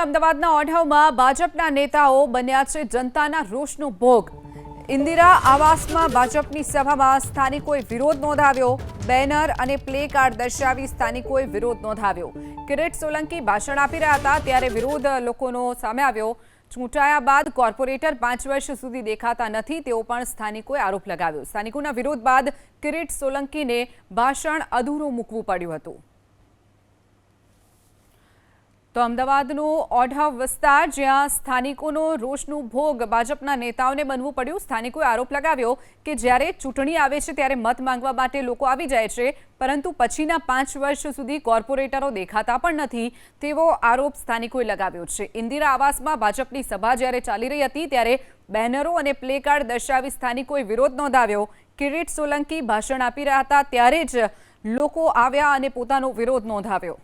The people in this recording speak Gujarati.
અમદાવાદના ઓઢવમાં ભાજપના નેતાઓ બન્યા છે જનતાના રોષનો ભોગ। ઇન્દિરા આવાસમાં ભાજપની સભામાં સ્થાનિકોએ વિરોધ નોંધાવ્યો। બેનર અને પ્લે કાર્ડ દર્શાવી સ્થાનિકોએ વિરોધ નોંધાવ્યો। કિરીટ સોલંકી ભાષણ આપી રહ્યા હતા ત્યારે વિરોધ લોકોનો સામે આવ્યો। ચૂંટાયા બાદ કોર્પોરેટર 5 વર્ષ સુધી દેખાતા નથી તેવો પણ સ્થાનિકોએ આરોપ લગાવ્યો। સ્થાનિકોના વિરોધ બાદ કિરીટ સોલંકીને ભાષણ અધૂરું મૂકવું પડ્યું હતું। તો અમદાવાદનો ઓઢવ વિસ્તાર જ્યાં સ્થાનિકોનો રોષનો ભોગ ભાજપના નેતાઓને બનવું પડ્યું। સ્થાનિકોએ આરોપ લગાવ્યો કે જ્યારે ચૂંટણી આવે છે ત્યારે મત માંગવા માટે લોકો આવી જાય છે પરંતુ પછીના 5 વર્ષ સુધી કોર્પોરેટરો દેખાતા પણ નથી તેવો આરોપ સ્થાનિકોએ લગાવ્યો છે। ઇન્દિરા આવાસમાં ભાજપની સભા જ્યારે ચાલી રહી હતી ત્યારે બેનરો અને પ્લે કાર્ડ દર્શાવી સ્થાનિકોએ વિરોધ નોંધાવ્યો। કિરીટ સોલંકી ભાષણ આપી રહ્યા હતા ત્યારે જ લોકો આવ્યા અને પોતાનો વિરોધ નોંધાવ્યો।